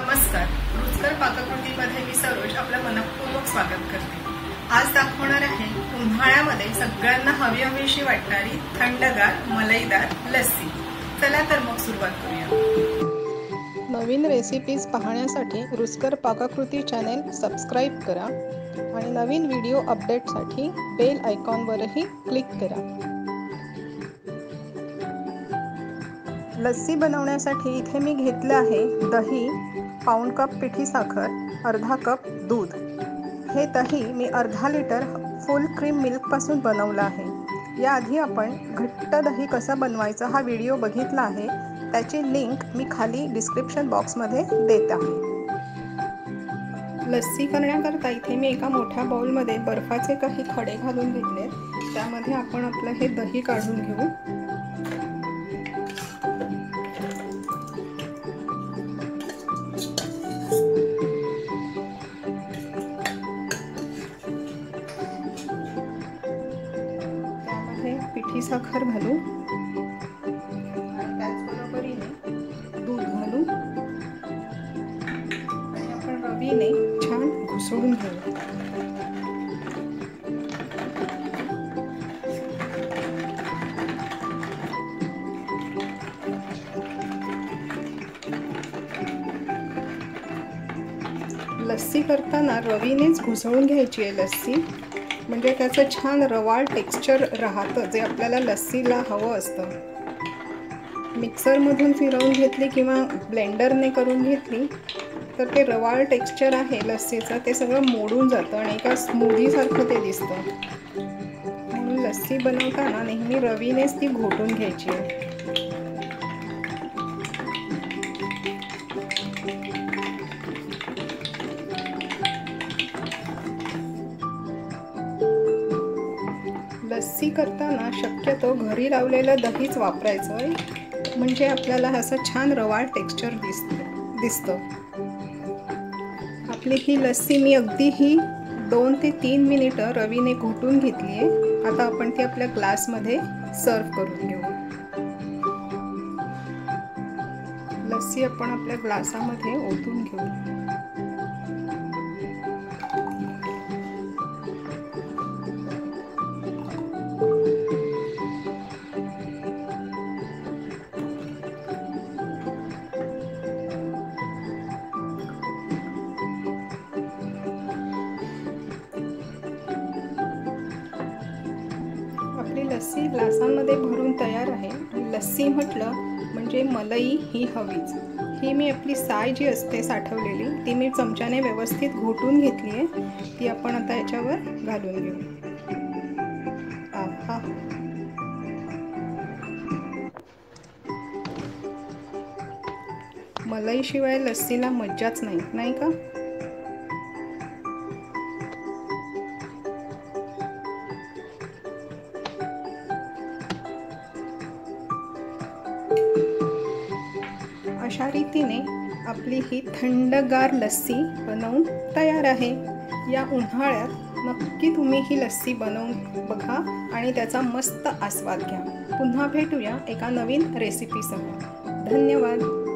नमस्कार, रुचकर पाककृतीमध्ये मी सरोज आपलं मनपूर्वक स्वागत करते। आज दाखवणार आहे उन्हाळ्यामध्ये सगळ्यांना हवीहवीशी वाटणारी थंडगार मलईदार लस्सी। चला तर मग सुरुवात करूया। नवीन रेसिपीज पाहण्यासाठी रुचकर पाककृती चॅनेल सबस्क्राइब करा आणि नवीन व्हिडिओ अपडेटसाठी बेल आयकॉनवरही क्लिक करा। लस्सी बनवण्यासाठी इथे मी घेतले आहे दही, पाऊण कप पिठी साखर, अर्धा कप दूध। हे दही मी अर्धा लिटर फुल क्रीम मिल्क पासून बनवलं आहे। याआधी आपण घट्ट दही कसं बनवायचं हा व्हिडिओ बघितला आहे, त्याची लिंक मी खाली डिस्क्रिप्शन बॉक्समध्ये देत आहे। लस्सी करण्याकरता इथे मी एका मोठ्या बाउलमध्ये बर्फाचे काही खडे घालून घेतले। त्यामध्ये आपण आपलं हे दही काढून घेऊ। पिठी साखर घालू आणि त्याचबरोबरीने दूध घालू आणि आपण रवीने छान घुसळून घेऊ। लस्सी करताना रवीनेच घुसळून घ्यायची आहे लस्सी, म्हणजे त्याचं छान रवाळ टेक्स्चर राहतं जे आपल्याला लस्सीला हवं असतं। मिक्सरमधून फिरवून घेतली किंवा ब्लेंडरने करून घेतली तर ते रवाळ टेक्स्चर आहे लस्सीचं ते सगळं मोडून जातं आणि एका स्मूदीसारखं ते दिसतं। म्हणून लस्सी बनवताना नेहमी रवीनेच ती घोटून घ्यायची आहे। लस्सी करताना शक्यतो घरी लावलेलं दहीच वापरायचं आहे, म्हणजे आपल्याला असं छान रवाळ टेक्स्चर दिसतं। आपली ही लस्सी मी अगदी ही 2 ते 3 मिनिटं रवीने घोटून घेतली आहे। आता आपण ती आपल्या ग्लासमध्ये सर्व करून घेऊ। लस्सी आपण आपल्या ग्लासामध्ये ओतून घेऊ। आपली लस्सी ग्लासांमध्ये भरून तयार आहे। लस्सी म्हटलं म्हणजे मलई ही हवीच। ही मी आपली साय जी असते साठवलेली ती मी चमच्याने व्यवस्थित घोटून घेतली आहे, ती आपण आता याच्यावर घालून घेऊ। आहा, मलई शिवाय लस्सीला मज्जाच नाही, नाही का? अशा रीतीने आपली ही थंडगार लस्सी बनवून तयार आहे। या उन्हाळ्यात नक्की तुम्ही ही लस्सी बनवून बघा आणि त्याचा मस्त आस्वाद घ्या। पुन्हा भेटूया एका नवीन रेसिपीसह। धन्यवाद।